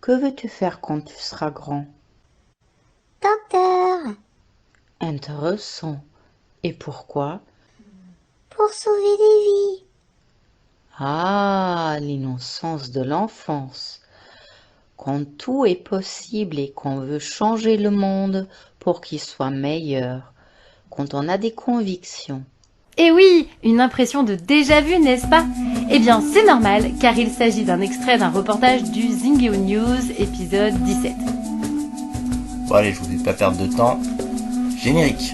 Que veux-tu faire quand tu seras grand? Docteur, Intéressant. Et pourquoi? pour sauver des vies. Ah, l'innocence de l'enfance. Quand tout est possible et qu'on veut changer le monde pour qu'il soit meilleur. Quand on a des convictions. Et oui, une impression de déjà-vu, n'est-ce pas? Eh bien, c'est normal, car il s'agit d'un extrait d'un reportage du Zingeo News, épisode 17. Bon allez, je vous fais pas perdre de temps. Générique.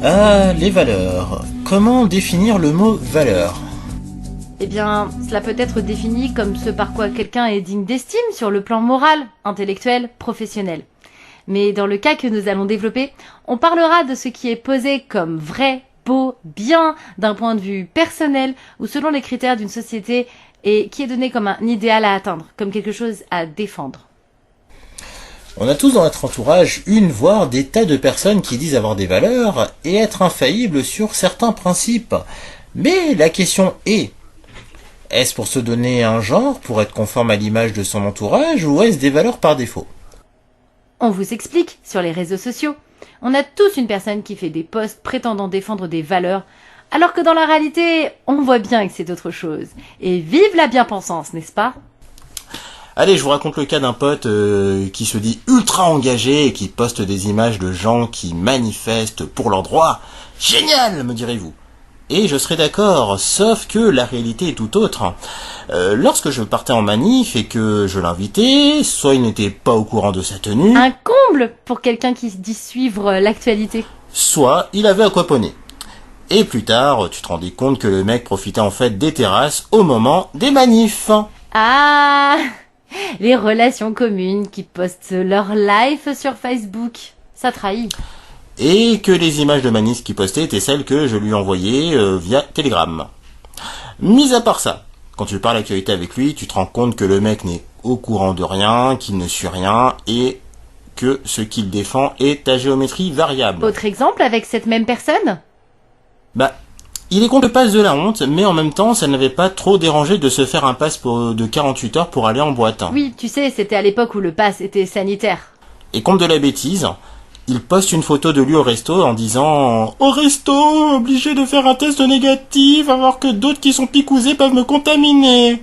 Ah, les valeurs. Comment définir le mot valeur? Eh bien, cela peut être défini comme ce par quoi quelqu'un est digne d'estime sur le plan moral, intellectuel, professionnel. Mais dans le cas que nous allons développer, on parlera de ce qui est posé comme vrai, beau, bien, d'un point de vue personnel ou selon les critères d'une société et qui est donné comme un idéal à atteindre, comme quelque chose à défendre. On a tous dans notre entourage une, voire des tas de personnes qui disent avoir des valeurs et être infaillibles sur certains principes. Mais la question est-ce pour se donner un genre, pour être conforme à l'image de son entourage, ou est-ce des valeurs par défaut? On vous explique sur les réseaux sociaux. On a tous une personne qui fait des posts prétendant défendre des valeurs, alors que dans la réalité, on voit bien que c'est autre chose. Et vive la bien-pensance, n'est-ce pas? Allez, je vous raconte le cas d'un pote qui se dit ultra engagé et qui poste des images de gens qui manifestent pour leurs droits. Génial, me direz-vous. Et je serais d'accord, sauf que la réalité est tout autre. Lorsque je partais en manif et que je l'invitais, soit il n'était pas au courant de sa tenue, Un comble pour quelqu'un qui se dit suivre l'actualité. soit il avait aquaponé. Et plus tard, tu te rendais compte que le mec profitait en fait des terrasses au moment des manifs. Ah, les relations communes qui postent leur life sur Facebook. Ça trahit. Et que les images de manifs qu'il postait étaient celles que je lui envoyais via Telegram. Mis à part ça, quand tu parles actualité avec lui, tu te rends compte que le mec n'est au courant de rien, qu'il ne suit rien et que ce qu'il défend est à géométrie variable. Autre exemple avec cette même personne? Bah, il est contre le pass de la honte, mais en même temps, ça n'avait pas trop dérangé de se faire un pass de 48 heures pour aller en boîte. Oui, tu sais, c'était à l'époque où le pass était sanitaire. Et contre de la bêtise, il poste une photo de lui au resto en disant «Au resto, obligé de faire un test négatif alors que d'autres qui sont picousés peuvent me contaminer».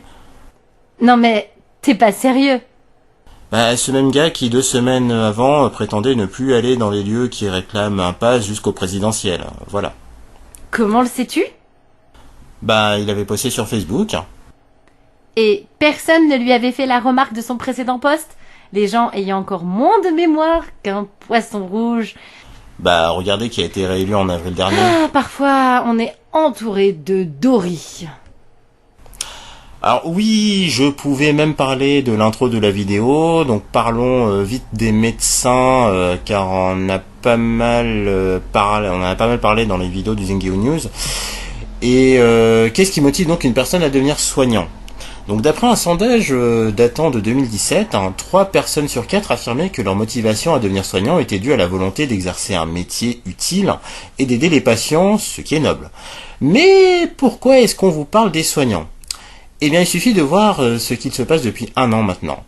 Non mais, t'es pas sérieux? Bah, ce même gars qui 2 semaines avant prétendait ne plus aller dans les lieux qui réclament un pass jusqu'au présidentiel. Voilà. Comment le sais-tu? Bah, il avait posté sur Facebook. Et personne ne lui avait fait la remarque de son précédent poste, les gens ayant encore moins de mémoire qu'un poisson rouge. Bah, regardez qui a été réélu en avril dernier. Ah, parfois, on est entouré de Dory. Alors oui, je pouvais même parler de l'intro de la vidéo, donc parlons vite des médecins, car on a pas mal parlé dans les vidéos du Zingeo News. Et qu'est-ce qui motive donc une personne à devenir soignant? Donc d'après un sondage datant de 2017, 3 personnes sur 4 affirmaient que leur motivation à devenir soignant était due à la volonté d'exercer un métier utile et d'aider les patients, ce qui est noble. Mais pourquoi est-ce qu'on vous parle des soignants? Eh bien, il suffit de voir ce qu'il se passe depuis 1 an maintenant.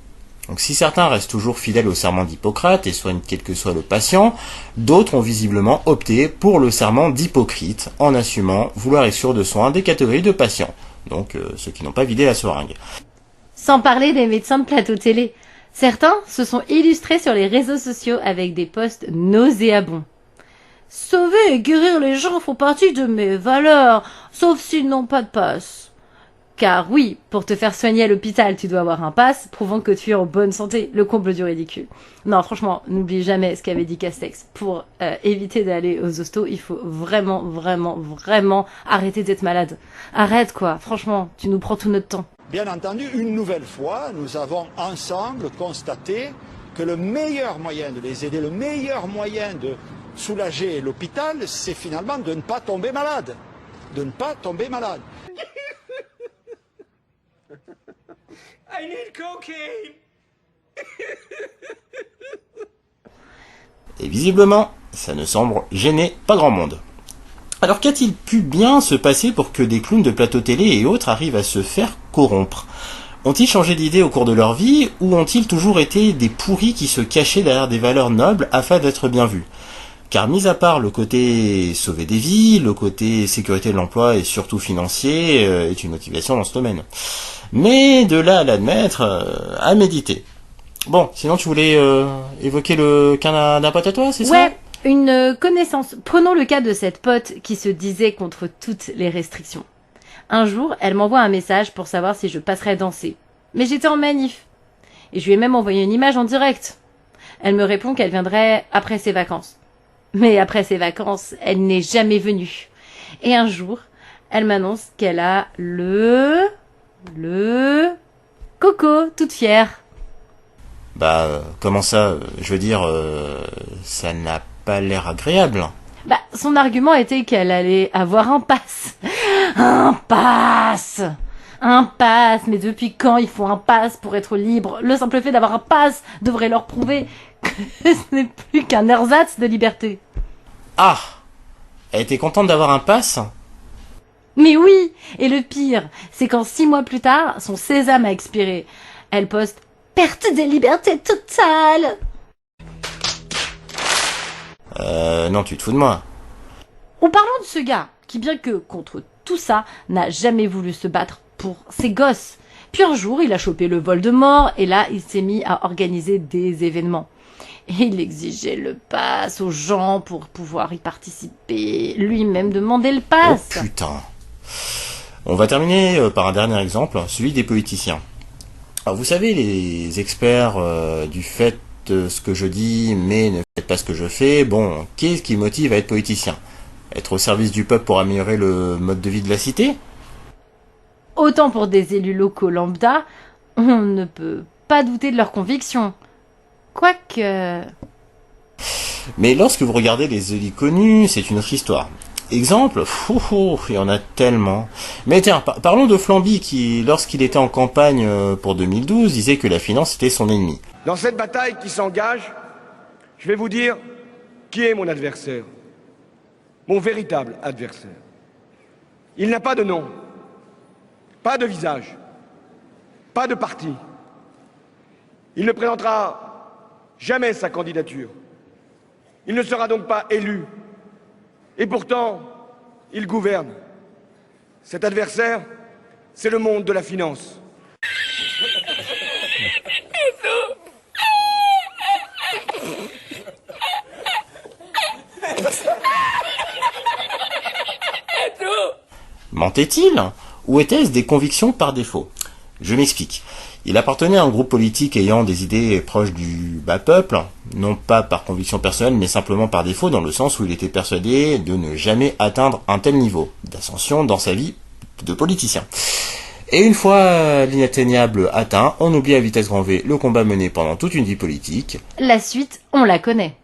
Donc si certains restent toujours fidèles au serment d'Hippocrate et soignent quel que soit le patient, d'autres ont visiblement opté pour le serment d'Hypocrite en assumant vouloir être sûr de soins des catégories de patients. Donc ceux qui n'ont pas vidé la seringue. Sans parler des médecins de plateau télé. Certains se sont illustrés sur les réseaux sociaux avec des posts nauséabonds. Sauver et guérir les gens font partie de mes valeurs, sauf s'ils n'ont pas de passe. Car oui, pour te faire soigner à l'hôpital, tu dois avoir un pass prouvant que tu es en bonne santé. Le comble du ridicule. Non, franchement, n'oublie jamais ce qu'avait dit Castex. Pour éviter d'aller aux hostos, il faut vraiment, vraiment, vraiment arrêter d'être malade. Arrête quoi, franchement, tu nous prends tout notre temps. Bien entendu, une nouvelle fois, nous avons ensemble constaté que le meilleur moyen de les aider, le meilleur moyen de soulager l'hôpital, c'est finalement de ne pas tomber malade. De ne pas tomber malade. I need cocaine. Et visiblement, ça ne semble gêner pas grand monde. Alors qu'a-t-il pu bien se passer pour que des clowns de plateau télé et autres arrivent à se faire corrompre ? Ont-ils changé d'idée au cours de leur vie, ou ont-ils toujours été des pourris qui se cachaient derrière des valeurs nobles afin d'être bien vus ? Car mis à part le côté sauver des vies, le côté sécurité de l'emploi et surtout financier est une motivation dans ce domaine. Mais de là à l'admettre, à méditer. Bon, sinon tu voulais évoquer le cas d'un pote à toi, c'est ça ? Ouais, une connaissance. Prenons le cas de cette pote qui se disait contre toutes les restrictions. Un jour, elle m'envoie un message pour savoir si je passerais danser. Mais j'étais en manif. Et je lui ai même envoyé une image en direct. Elle me répond qu'elle viendrait après ses vacances. Mais après ses vacances, elle n'est jamais venue. Et un jour, elle m'annonce qu'elle a le coco, toute fière. Bah, comment ça ? Je veux dire, ça n'a pas l'air agréable. Bah, son argument était qu'elle allait avoir un pass. Un pass! Un pass! Mais depuis quand ils font un pass pour être libre? Le simple fait d'avoir un pass devrait leur prouver que ce n'est plus qu'un ersatz de liberté. Ah ! Elle était contente d'avoir un pass ? Mais oui! Et le pire, c'est quand 6 mois plus tard, son sésame a expiré. Elle poste « Perte de liberté totale !» Non, tu te fous de moi. En parlant de ce gars, qui bien que contre tout ça, n'a jamais voulu se battre pour ses gosses. Puis un jour, il a chopé le Voldemort, et là, il s'est mis à organiser des événements. Et il exigeait le pass aux gens pour pouvoir y participer. Lui-même demandait le pass. Oh putain. On va terminer par un dernier exemple, celui des politiciens. Alors vous savez, les experts du fait ce que je dis, mais ne faites pas ce que je fais, bon, qu'est-ce qui motive à être politicien ? Être au service du peuple pour améliorer le mode de vie de la cité ? Autant pour des élus locaux lambda, on ne peut pas douter de leurs convictions. Quoique... Mais lorsque vous regardez les élus connus, c'est une autre histoire. Exemple, il y en a tellement. Mais tiens, parlons de Flamby qui, lorsqu'il était en campagne pour 2012, disait que la finance était son ennemi. Dans cette bataille qui s'engage, je vais vous dire qui est mon adversaire. Mon véritable adversaire. Il n'a pas de nom, pas de visage, pas de parti. Il ne présentera jamais sa candidature. Il ne sera donc pas élu. Et pourtant, il gouverne. Cet adversaire, c'est le monde de la finance. Mentait-il ? Ou était-ce des convictions par défaut ? Je m'explique. Il appartenait à un groupe politique ayant des idées proches du bas peuple, non pas par conviction personnelle, mais simplement par défaut, dans le sens où il était persuadé de ne jamais atteindre un tel niveau d'ascension dans sa vie de politicien. Et une fois l'inatteignable atteint, on oublie à vitesse grand V le combat mené pendant toute une vie politique. La suite, on la connaît.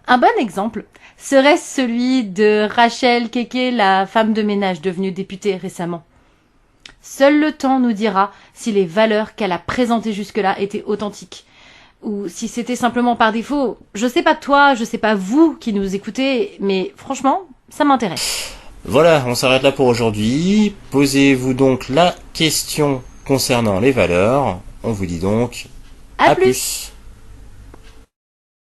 Un bon exemple serait celui de Rachel Keke, la femme de ménage devenue députée récemment. Seul le temps nous dira si les valeurs qu'elle a présentées jusque-là étaient authentiques, ou si c'était simplement par défaut. Je sais pas toi, je sais pas vous qui nous écoutez, mais franchement, ça m'intéresse. Voilà, on s'arrête là pour aujourd'hui. Posez-vous donc la question concernant les valeurs. On vous dit donc À plus.